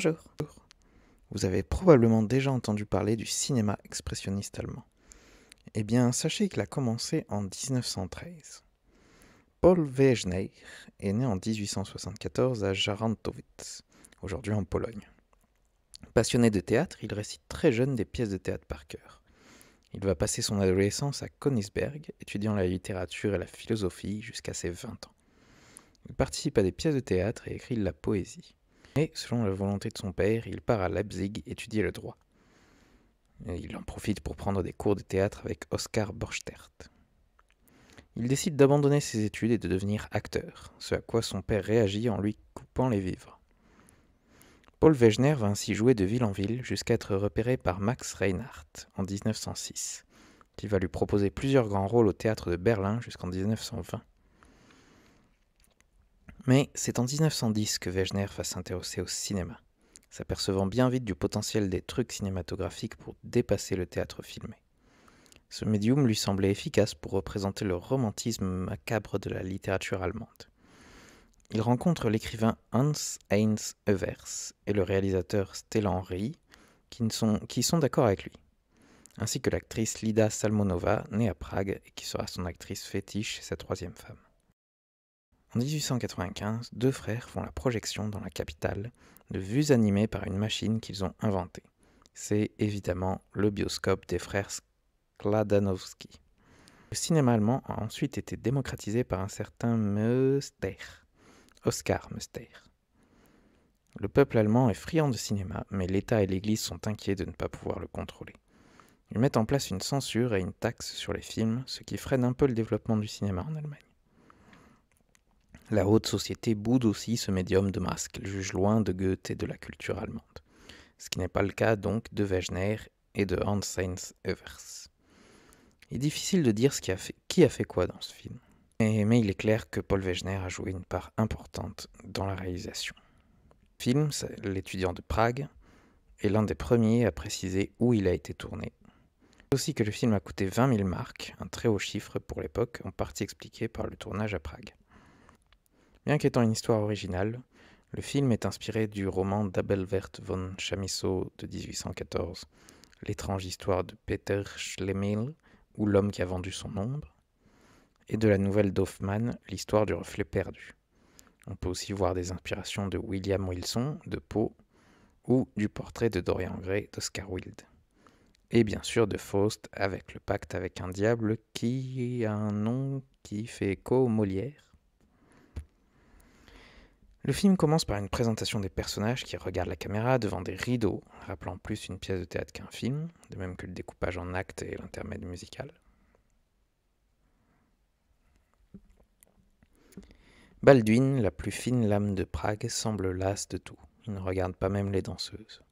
Bonjour. Vous avez probablement déjà entendu parler du cinéma expressionniste allemand. Eh bien, sachez qu'il a commencé en 1913. Paul Wegener est né en 1874 à Jarantowicz, aujourd'hui en Pologne. Passionné de théâtre, il récite très jeune des pièces de théâtre par cœur. Il va passer son adolescence à Königsberg, étudiant la littérature et la philosophie jusqu'à ses 20 ans. Il participe à des pièces de théâtre et écrit de la poésie. Mais, selon la volonté de son père, il part à Leipzig étudier le droit. Et il en profite pour prendre des cours de théâtre avec Oskar Borchert. Il décide d'abandonner ses études et de devenir acteur, ce à quoi son père réagit en lui coupant les vivres. Paul Wegener va ainsi jouer de ville en ville jusqu'à être repéré par Max Reinhardt en 1906, qui va lui proposer plusieurs grands rôles au théâtre de Berlin jusqu'en 1920. Mais c'est en 1910 que Wegener va s'intéresser au cinéma, s'apercevant bien vite du potentiel des trucs cinématographiques pour dépasser le théâtre filmé. Ce médium lui semblait efficace pour représenter le romantisme macabre de la littérature allemande. Il rencontre l'écrivain Hans-Heinz Ewers et le réalisateur Stellan Ries, qui sont d'accord avec lui, ainsi que l'actrice Lida Salmonova, née à Prague et qui sera son actrice fétiche et sa troisième femme. En 1895, deux frères font la projection dans la capitale de vues animées par une machine qu'ils ont inventée. C'est évidemment le bioscope des frères Skladanowski. Le cinéma allemand a ensuite été démocratisé par un certain Meuster, Oskar Meuster. Le peuple allemand est friand de cinéma, mais l'État et l'Église sont inquiets de ne pas pouvoir le contrôler. Ils mettent en place une censure et une taxe sur les films, ce qui freine un peu le développement du cinéma en Allemagne. La haute société boude aussi ce médium de masse qu'elle juge loin de Goethe et de la culture allemande. Ce qui n'est pas le cas donc de Wegener et de Hans-Heinz Ewers. Il est difficile de dire qui a fait quoi dans ce film. Mais il est clair que Paul Wegener a joué une part importante dans la réalisation. Le film, c'est L'étudiant de Prague, est l'un des premiers à préciser où il a été tourné. C'est aussi que le film a coûté 20 000 marks, un très haut chiffre pour l'époque, en partie expliqué par le tournage à Prague. Bien qu'étant une histoire originale, le film est inspiré du roman d'Abelwert von Chamisso de 1814, L'étrange histoire de Peter Schlemihl, ou L'homme qui a vendu son ombre, et de la nouvelle d'Hoffmann, L'histoire du reflet perdu. On peut aussi voir des inspirations de William Wilson, de Poe, ou du portrait de Dorian Gray d'Oscar Wilde. Et bien sûr de Faust avec le pacte avec un diable qui a un nom qui fait écho aux Molière. Le film commence par une présentation des personnages qui regardent la caméra devant des rideaux, rappelant plus une pièce de théâtre qu'un film, de même que le découpage en actes et l'intermède musical. Balduin, la plus fine lame de Prague, semble lasse de tout. Il ne regarde pas même les danseuses.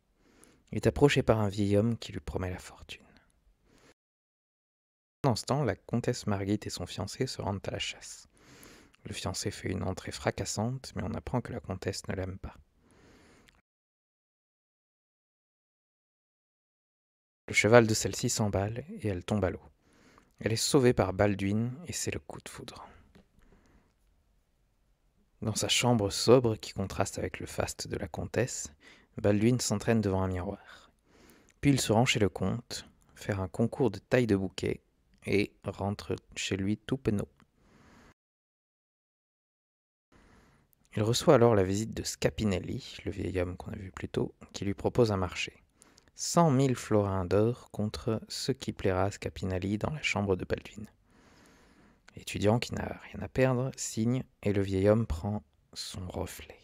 Il est approché par un vieil homme qui lui promet la fortune. Pendant ce temps, la comtesse Margit et son fiancé se rendent à la chasse. Le fiancé fait une entrée fracassante, mais on apprend que la comtesse ne l'aime pas. Le cheval de celle-ci s'emballe et elle tombe à l'eau. Elle est sauvée par Balduin et c'est le coup de foudre. Dans sa chambre sobre qui contraste avec le faste de la comtesse, Balduin s'entraîne devant un miroir. Puis il se rend chez le comte, faire un concours de taille de bouquet et rentre chez lui tout penaud. Il reçoit alors la visite de Scapinelli, le vieil homme qu'on a vu plus tôt, qui lui propose un marché. 100 000 florins d'or contre ce qui plaira à Scapinelli dans la chambre de Balduin. L'étudiant, qui n'a rien à perdre, signe et le vieil homme prend son reflet.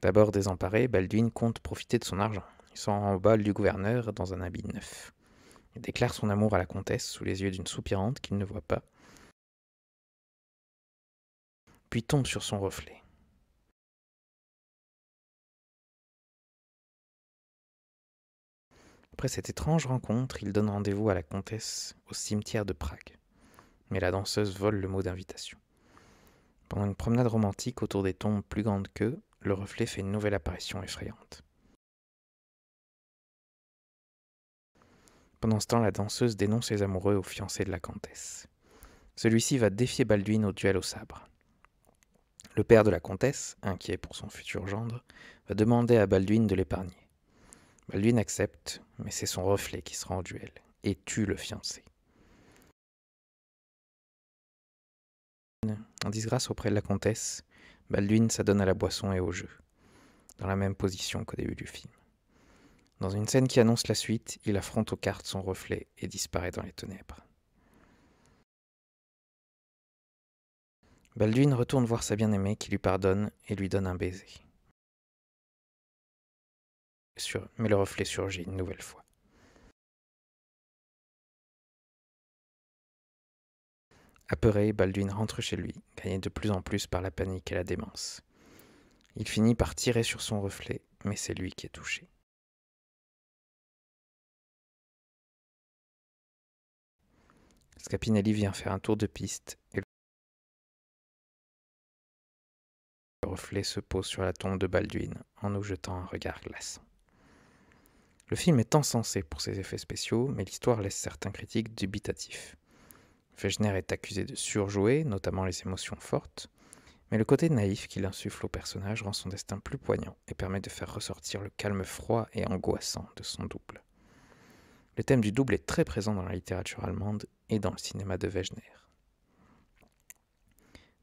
D'abord désemparé, Balduin compte profiter de son argent. Il s'en rend au bal du gouverneur dans un habit neuf. Il déclare son amour à la comtesse sous les yeux d'une soupirante qu'il ne voit pas, puis tombe sur son reflet. Après cette étrange rencontre, il donne rendez-vous à la comtesse au cimetière de Prague. Mais la danseuse vole le mot d'invitation. Pendant une promenade romantique autour des tombes plus grandes qu'eux, le reflet fait une nouvelle apparition effrayante. Pendant ce temps, la danseuse dénonce ses amoureux au fiancé de la comtesse. Celui-ci va défier Balduin au duel au sabre. Le père de la comtesse, inquiet pour son futur gendre, va demander à Balduin de l'épargner. Balduin accepte, mais c'est son reflet qui sera en duel et tue le fiancé. En disgrâce auprès de la comtesse, Balduin s'adonne à la boisson et au jeu, dans la même position qu'au début du film. Dans une scène qui annonce la suite, il affronte aux cartes son reflet et disparaît dans les ténèbres. Balduin retourne voir sa bien-aimée qui lui pardonne et lui donne un baiser. Mais le reflet surgit une nouvelle fois. Apeuré, Balduin rentre chez lui, gagné de plus en plus par la panique et la démence. Il finit par tirer sur son reflet, mais c'est lui qui est touché. Scapinelli vient faire un tour de piste et le reflet se pose sur la tombe de Balduin en nous jetant un regard glaçant. Le film est encensé pour ses effets spéciaux, mais l'histoire laisse certains critiques dubitatifs. Wegner est accusé de surjouer, notamment les émotions fortes, mais le côté naïf qu'il insuffle au personnage rend son destin plus poignant et permet de faire ressortir le calme froid et angoissant de son double. Le thème du double est très présent dans la littérature allemande et dans le cinéma de Wegner.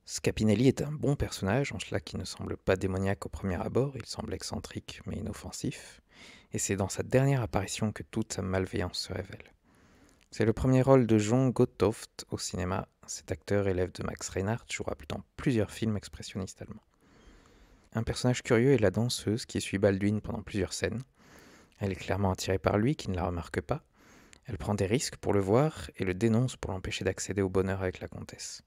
Scapinelli est un bon personnage, en cela qu'il ne semble pas démoniaque au premier abord, il semble excentrique mais inoffensif, et c'est dans sa dernière apparition que toute sa malveillance se révèle. C'est le premier rôle de John Gotthoft au cinéma. Cet acteur, élève de Max Reinhardt, jouera dans plusieurs films expressionnistes allemands. Un personnage curieux est la danseuse qui suit Balduin pendant plusieurs scènes. Elle est clairement attirée par lui, qui ne la remarque pas. Elle prend des risques pour le voir et le dénonce pour l'empêcher d'accéder au bonheur avec la comtesse.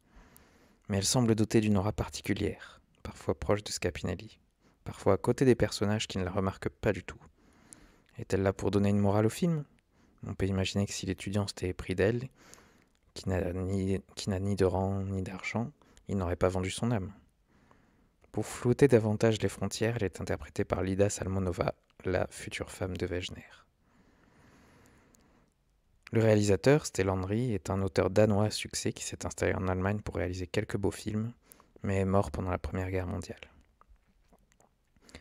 Mais elle semble dotée d'une aura particulière, parfois proche de Scapinelli, parfois à côté des personnages qui ne la remarquent pas du tout. Est-elle là pour donner une morale au film ? On peut imaginer que si l'étudiant s'était épris d'elle, qui n'a ni de rang ni d'argent, il n'aurait pas vendu son âme. Pour flouter davantage les frontières, elle est interprétée par Lida Salmonova, la future femme de Wegner. Le réalisateur, Stel Henry, est un auteur danois à succès qui s'est installé en Allemagne pour réaliser quelques beaux films, mais est mort pendant la Première Guerre mondiale.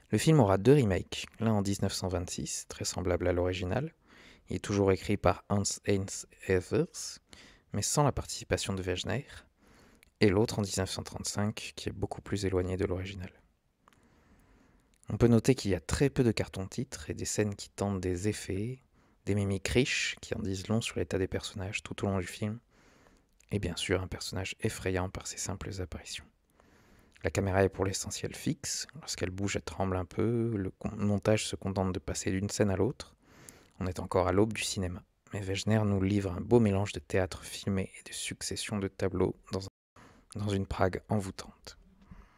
Le film aura 2 remakes, l'un en 1926, très semblable à l'original. Il est toujours écrit par Hans-Heinz Evers, mais sans la participation de Wegner, et l'autre en 1935, qui est beaucoup plus éloigné de l'original. On peut noter qu'il y a très peu de cartons-titres et des scènes qui tentent des effets, des mimiques riches qui en disent long sur l'état des personnages tout au long du film, et bien sûr un personnage effrayant par ses simples apparitions. La caméra est pour l'essentiel fixe, lorsqu'elle bouge elle tremble un peu, le montage se contente de passer d'une scène à l'autre. On est encore à l'aube du cinéma, mais Wegner nous livre un beau mélange de théâtre filmé et de succession de tableaux dans une Prague envoûtante.